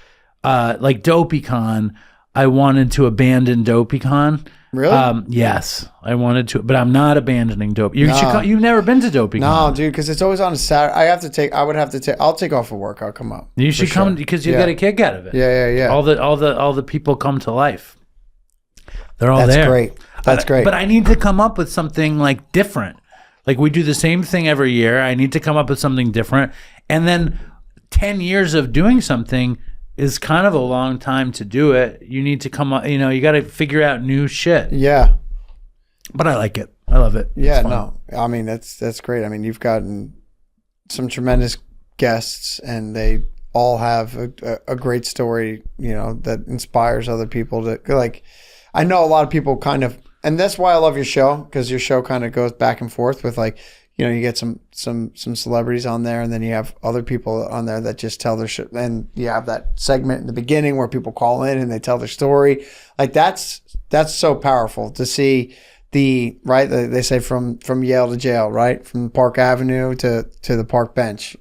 Like DopeyCon, I wanted to abandon DopeyCon. Really? Yes, I wanted to, but I'm not abandoning Dopey. You've never been to DopeyCon? No, dude, because it's always on a Saturday. I'll take off of work. I'll come up. You should come because you get a kick out of it. Yeah. All the people come to life. They're all there. That's great. That's great. But I need to come up with something like different. Like, we do the same thing every year. I need to come up with something different. And then 10 years of doing something is kind of a long time to do it. You need to come up, you got to figure out new shit. Yeah. But I like it. I love it. Yeah, no. I mean, that's great. I mean, you've gotten some tremendous guests, and they all have a great story, that inspires other people to, like, I know a lot of people kind of, and that's why I love your show, because your show kind of goes back and forth with, like, you get some celebrities on there, and then you have other people on there that just tell their shit. And you have that segment in the beginning where people call in and they tell their story. Like, that's so powerful to see right? They say from Yale to jail, right? From Park Avenue to the park bench,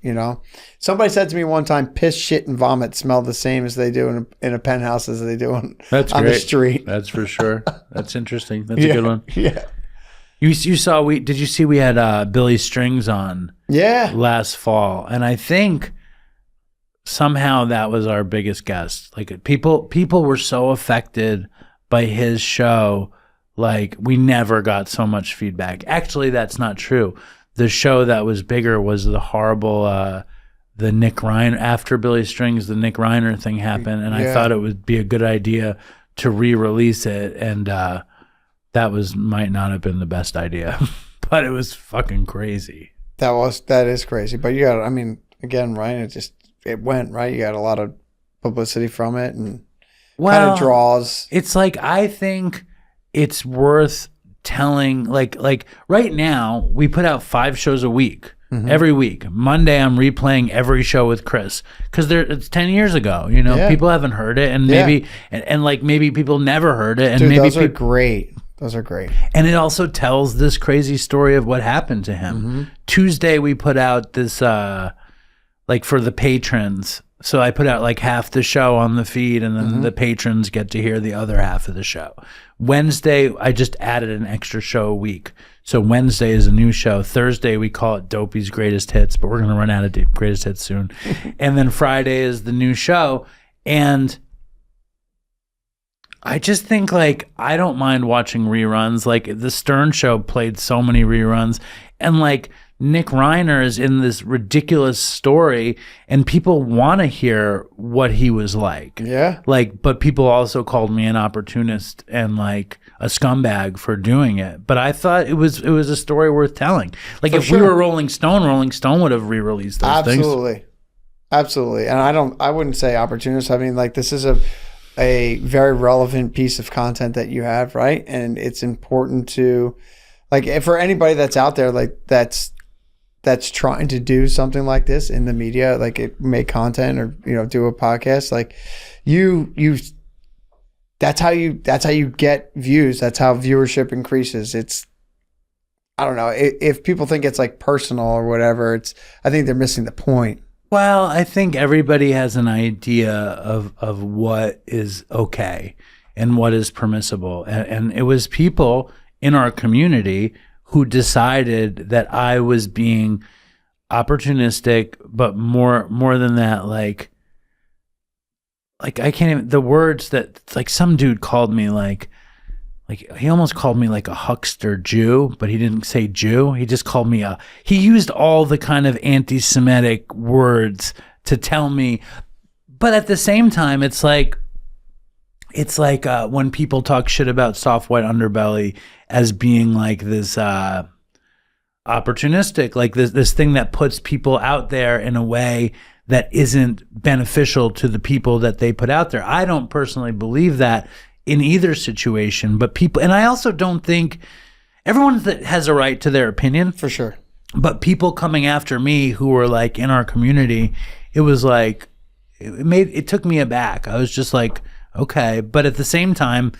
Somebody said to me one time, piss, shit, and vomit smell the same as they do in a penthouse as they do on the street. That's for sure. That's interesting. That's a good one. Yeah. You saw did you see we had Billy Strings on last fall, and I think somehow that was our biggest guest. Like, people were so affected by his show. Like, we never got so much feedback. Actually, that's not true. The show that was bigger was the horrible the Nick Reiner, after Billy Strings, the Nick Reiner thing happened, and I thought it would be a good idea to re-release it, and that might not have been the best idea, but it was fucking crazy. That is crazy. But you got, I mean, again, right? It went, right? You got a lot of publicity from it, and kind of draws. It's like, I think it's worth telling, like right now we put out 5 shows a week. Mm-hmm. Every week. Monday, I'm replaying every show with Chris, because it's 10 years ago. People haven't heard it, and maybe and like maybe people never heard it, and dude, maybe those are great. Those are great. And it also tells this crazy story of what happened to him. Mm-hmm. Tuesday, we put out this like, for the patrons. So I put out like half the show on the feed, and then the patrons get to hear the other half of the show. Wednesday, I just added an extra show a week. So Wednesday is a new show. Thursday, we call it Dopey's Greatest Hits, but we're going to run out of Greatest Hits soon. And then Friday is the new show. And I just think, like, I don't mind watching reruns. Like, the Stern Show played so many reruns. And, like, Nick Reiner is in this ridiculous story, and people want to hear what he was like. Yeah. Like, but people also called me an opportunist and, like, a scumbag for doing it. But I thought it was a story worth telling. Like, if we were Rolling Stone would have re-released those things. Absolutely. And I wouldn't say opportunist. I mean, like, this is a very relevant piece of content that you have, right? And it's important to, like, for anybody that's out there, like, that's trying to do something like this in the media, like, make content or, do a podcast, like, that's how you get views. That's how viewership increases. It's, I don't know, if people think it's like personal or whatever, I think they're missing the point. Well, I think everybody has an idea of what is okay and what is permissible. And it was people in our community who decided that I was being opportunistic, but more than that, like I can't even, the words that, like, some dude called me, like he almost called me like a huckster Jew, but he didn't say Jew. He just called me he used all the kind of anti-Semitic words to tell me. But at the same time, it's like when people talk shit about Soft White Underbelly as being like this opportunistic, like this thing that puts people out there in a way that isn't beneficial to the people that they put out there. I don't personally believe that in either situation, but people, and I also don't think everyone has a right to their opinion. For sure. But people coming after me who were like in our community, it was like, it took me aback. I was just like, okay. But at the same time,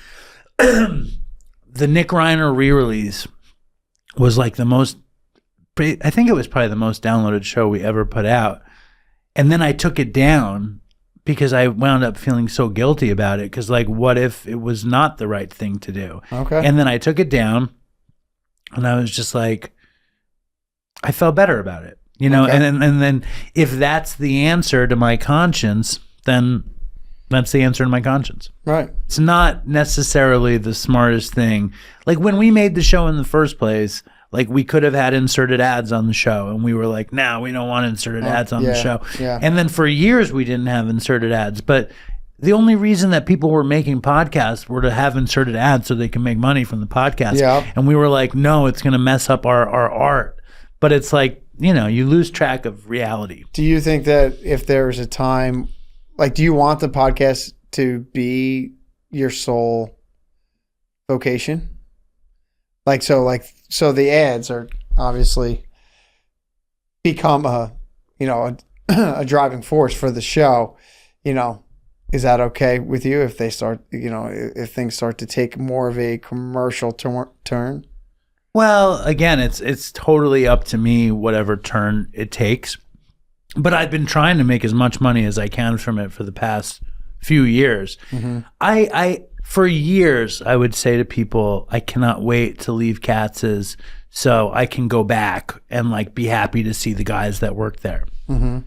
the Nick Reiner re-release was like I think it was probably the most downloaded show we ever put out. And then I took it down because I wound up feeling so guilty about it. Because like, what if it was not the right thing to do? Okay. And then I took it down and I was just like, I felt better about it, you know? Okay. And then if that's the answer to my conscience, then that's the answer to my conscience. Right. It's not necessarily the smartest thing. Like when we made the show in the first place, like we could have had inserted ads on the show and we were like, no, we don't want inserted ads on the show. Yeah. And then for years we didn't have inserted ads. But the only reason that people were making podcasts were to have inserted ads so they can make money from the podcast. Yeah. And we were like, no, it's going to mess up our art. But it's like, you know, you lose track of reality. Do you think that if there was a time, like, do you want the podcast to be your sole vocation? So the ads are obviously become a driving force for the show. You know, is that okay with you if they start, if things start to take more of a commercial turn? Well, again, it's totally up to me, whatever turn it takes. But I've been trying to make as much money as I can from it for the past few years. Mm-hmm. I for years, I would say to people, I cannot wait to leave Katz's so I can go back and like be happy to see the guys that work there. Mm-hmm.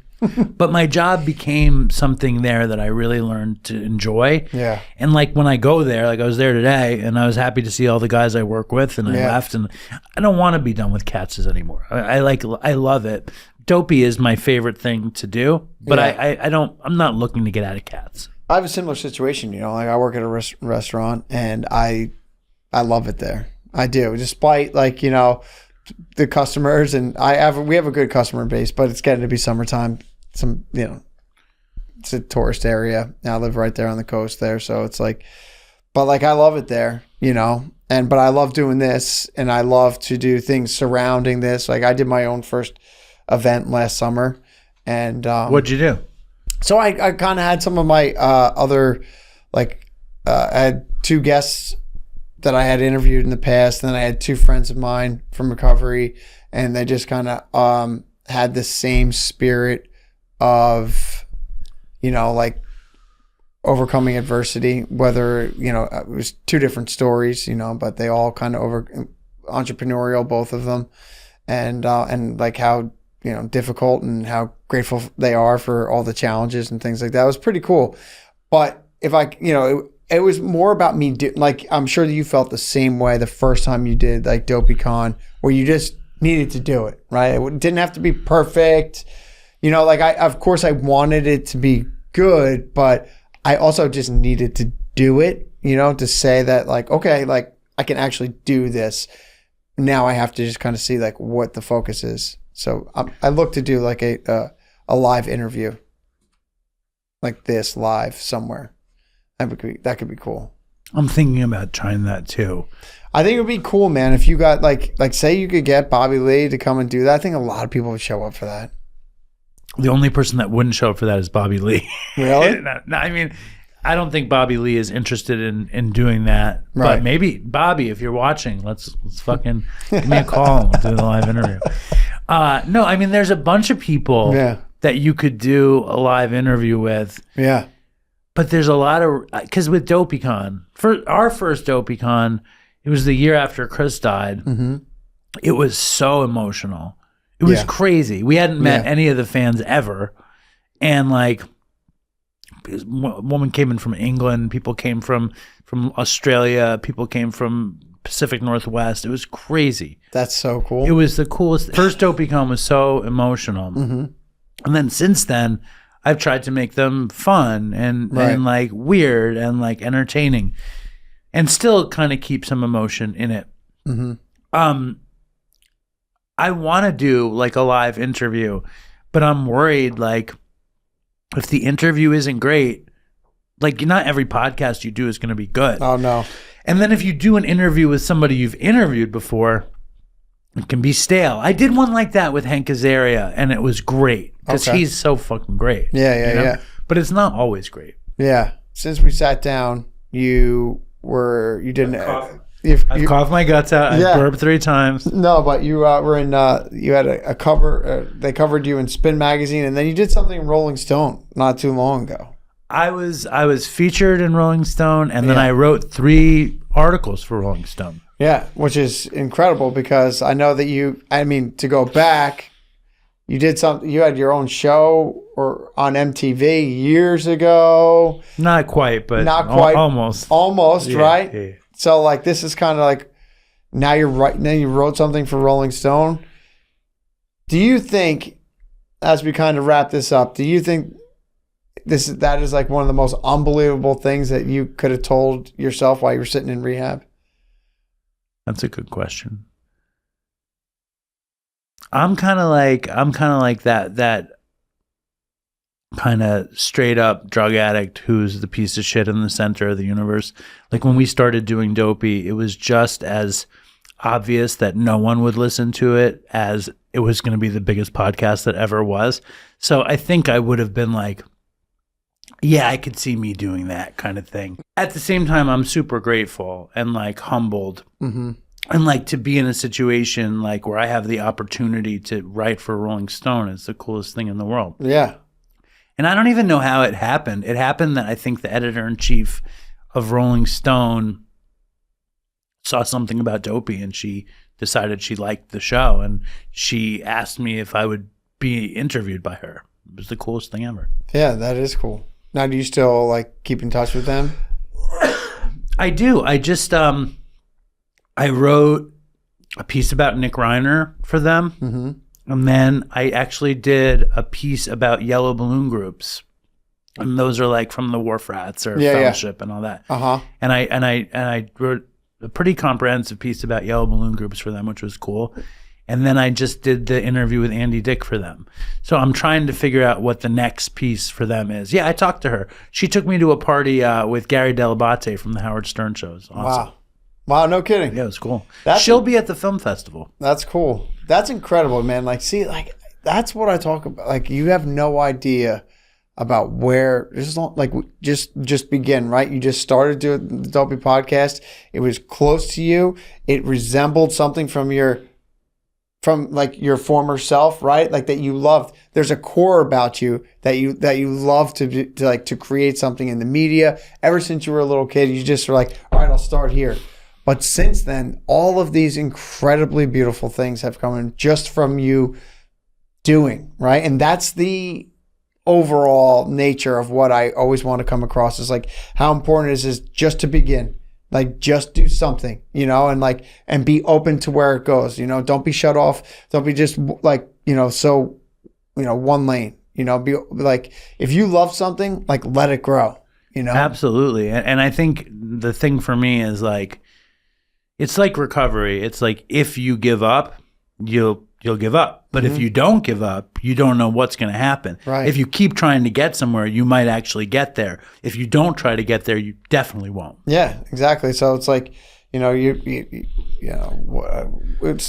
But my job became something there that I really learned to enjoy. Yeah. And like when I go there, like I was there today and I was happy to see all the guys I work with and I left and I don't want to be done with Katz's anymore. I love it. Dopey is my favorite thing to do, but I'm not looking to get out of Katz. I have a similar situation, like I work at a restaurant and I love it there. I do, despite the customers, and we have a good customer base, but it's getting to be summertime. It's a tourist area. I live right there on the coast there, so it's like, but I love it there, but I love doing this, and I love to do things surrounding this. Like I did my own first event last summer, and what'd you do? So I kind of had some of my other, I had two guests that I had interviewed in the past, and then I had two friends of mine from recovery, and they just kind of had the same spirit of, overcoming adversity, whether, it was two different stories, but they all kind of entrepreneurial, both of them, and like how, difficult and how grateful they are for all the challenges and things like that. It was pretty cool. But if it was more about me, I'm sure that you felt the same way the first time you did DopeyCon, where you just needed to do it, right? It didn't have to be perfect. Of course I wanted it to be good, but I also just needed to do it, to say that okay, I can actually do this. Now I have to just kind of see what the focus is. So I look to do a live interview like this live somewhere. That could be cool. I'm thinking about trying that too. I think it would be cool, man. If you got say you could get Bobby Lee to come and do that. I think a lot of people would show up for that. The only person that wouldn't show up for that is Bobby Lee. Really? No, I mean, I don't think Bobby Lee is interested in doing that. Right. But maybe Bobby, if you're watching, let's fucking give me a call and we'll do the live interview. No, I mean, there's a bunch of people that you could do a live interview with. Yeah. But there's a lot of, because with DopeyCon, for our first DopeyCon, it was the year after Chris died. Mm-hmm. It was so emotional. It was crazy. We hadn't met any of the fans ever. And a woman came in from England. People came from Australia. People came from Pacific Northwest. It was crazy. That's so cool. It was the coolest. First DopeyCon was so emotional. Mm-hmm. And then since then, I've tried to make them fun and weird and entertaining, and still kind of keep some emotion in it. Mm-hmm. I want to do a live interview, but I'm worried if the interview isn't great, like not every podcast you do is going to be good. Oh, no. And then if you do an interview with somebody you've interviewed before, it can be stale. I did one like that with Hank Azaria, and it was great because he's so fucking great. Yeah. But it's not always great. Yeah. Since we sat down, you didn't. I've coughed my guts out. I've burped 3 times. No, but you were in. You had a cover. They covered you in Spin magazine, and then you did something in Rolling Stone not too long ago. I was featured in Rolling Stone, and then I wrote 3 articles for Rolling Stone. Yeah, which is incredible because I know that to go back, you did something. You had your own show on MTV years ago. Not quite, but almost. Almost, right? Yeah. So like this is kind of like now you wrote something for Rolling Stone. Do you think, as we kind of wrap this up, do you think that is like one of the most unbelievable things that you could have told yourself while you were sitting in rehab? That's a good question. I'm kind of like that kind of straight up drug addict who's the piece of shit in the center of the universe. Like when we started doing Dopey, it was just as obvious that no one would listen to it as it was going to be the biggest podcast that ever was. So I think I would have been like, yeah, I could see me doing that kind of thing. At the same time, I'm super grateful and like humbled. Mm-hmm. And like to be in a situation like where I have the opportunity to write for Rolling Stone is the coolest thing in the world. Yeah. And I don't even know how it happened. It happened that I think the editor-in-chief of Rolling Stone saw something about Dopey and she decided she liked the show. And she asked me if I would be interviewed by her. It was the coolest thing ever. Yeah, that is cool. Now, do you still like keep in touch with them? I do. I just, I wrote a piece about Nick Reiner for them. Mm-hmm. And then I actually did a piece about yellow balloon groups. And those are like from the Wharf Rats or Fellowship and all that. Uh-huh. And I wrote a pretty comprehensive piece about yellow balloon groups for them, which was cool. And then I just did the interview with Andy Dick for them. So I'm trying to figure out what the next piece for them is. Yeah, I talked to her. She took me to a party with Gary Delabate from the Howard Stern show. Awesome. Wow, no kidding. Yeah, it was cool. She'll be at the film festival. That's cool. That's incredible, man. Like, see, like that's what I talk about. Like, you have no idea about where just begin, right? You just started doing the Dopey podcast. It was close to you. It resembled something from your former self, right? Like that you loved. There's a core about you that you love to create something in the media. Ever since you were a little kid, you just were like, all right, I'll start here. But since then, all of these incredibly beautiful things have come in just from you doing, right? And that's the overall nature of what I always want to come across is like how important it is just to begin. Like just do something, and be open to where it goes. Don't be shut off. Don't be just like, one lane, be like, if you love something, like let it grow, Absolutely. And I think the thing for me is like, it's like recovery. It's like, if you give up, you'll give up. But if you don't give up, you don't know what's going to happen. Right. If you keep trying to get somewhere, you might actually get there. If you don't try to get there, you definitely won't. Yeah, exactly. So it's like, it's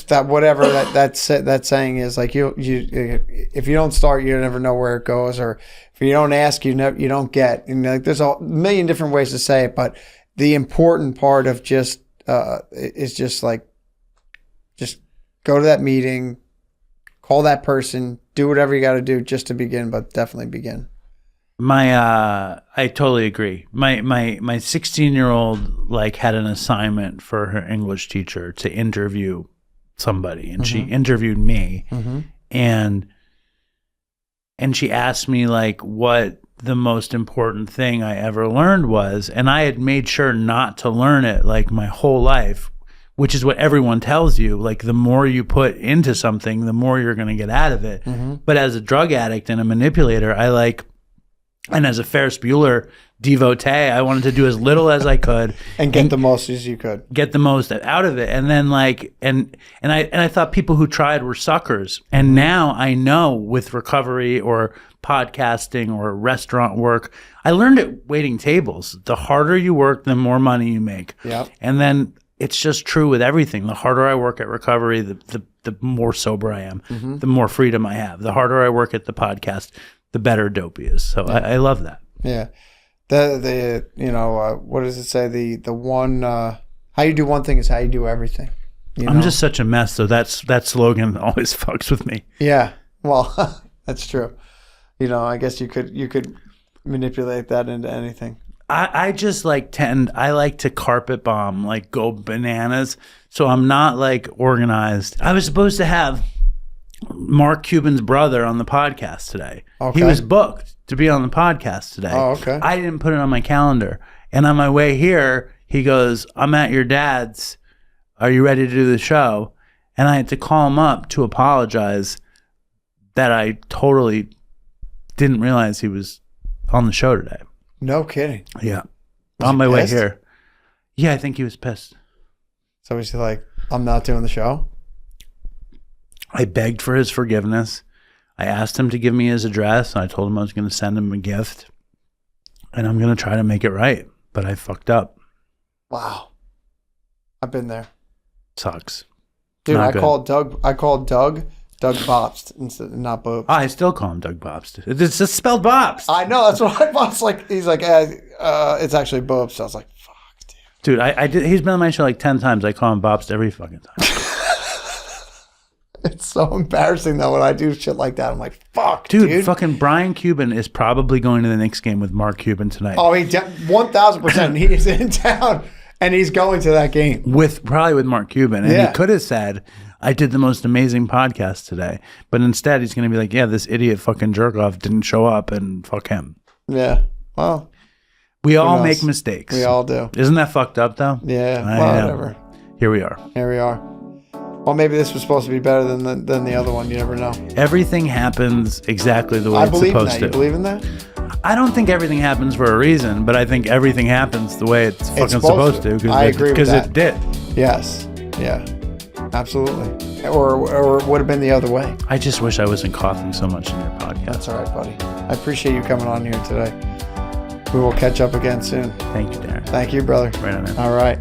that whatever that saying is like you if you don't start, you never know where it goes, or if you don't ask, you don't get. And like there's a million different ways to say it, but the important part of just is just like just go to that meeting, call that person, do whatever you got to do just to begin, but definitely begin. I totally agree. My 16-year-old like had an assignment for her English teacher to interview somebody, and she interviewed me, and she asked me like what the most important thing I ever learned was, and I had made sure not to learn it like my whole life, which is what everyone tells you. Like the more you put into something, the more you're going to get out of it. But as a drug addict and a manipulator, and as a Ferris Bueller devotee. I wanted to do as little as I could and get the most as you could. Get the most out of it. And then and I thought people who tried were suckers. And now I know with recovery or podcasting or restaurant work, I learned it waiting tables. The harder you work, the more money you make. Yep. And then it's just true with everything. The harder I work at recovery, the more sober I am, the more freedom I have. The harder I work at the podcast, the better Dopey is. So I love that. Yeah. What does it say? The one, how you do one thing is how you do everything. I'm just such a mess. So that slogan always fucks with me. Yeah. Well, that's true. I guess you could manipulate that into anything. I just I like to carpet bomb, like go bananas. So I'm not like organized. I was supposed to have Mark Cuban's brother on the podcast today. Okay. He was booked to be on the podcast today. Oh, okay. I didn't put it on my calendar. And on my way here, he goes, I'm at your dad's. Are you ready to do the show? And I had to call him up to apologize that I totally didn't realize he was on the show today. No kidding. Yeah. Was on he my way pissed? here. Yeah, I think he was pissed. So he's like, I'm not doing the show? I begged for his forgiveness. I asked him to give me his address. And I told him I was going to send him a gift. And I'm going to try to make it right. But I fucked up. Wow. I've been there. Sucks. Dude, Not I good. called Doug Bobst instead, not Bob. I still call him Doug Bobst. It's just spelled Bobst. I know, that's what I was like. He's like, it's actually Bobst. I was like, fuck, dude. Dude, I did. He's been on my show like 10 times. I call him Bobst every fucking time. It's so embarrassing though when I do shit like that. I'm like, fuck, Dude, fucking Brian Cuban is probably going to the Knicks game with Mark Cuban tonight. Oh, 1,000%. He is in town and he's going to that game. Probably with Mark Cuban. And Yeah. he could have said, I did the most amazing podcast today. But instead, he's going to be like, yeah, this idiot fucking jerk-off didn't show up and fuck him. Yeah. Well, we all knows? make mistakes. We all do. Isn't that fucked up, though? Yeah. I Well, know. whatever. Here we are. Here we are. Well, maybe this was supposed to be better than the other one. You never know. Everything happens exactly the way I it's believe in supposed that. to. You believe in that? I don't think everything happens for a reason, but I think everything happens the way it's fucking supposed to. I agree with Because that. it did. Yes. Yeah. Absolutely. Or it would have been the other way. I just wish I wasn't coughing so much in your podcast. That's all right, buddy. I appreciate you coming on here today. We will catch up again soon. Thank you, Darren. Thank you, brother. Right on, man. All right.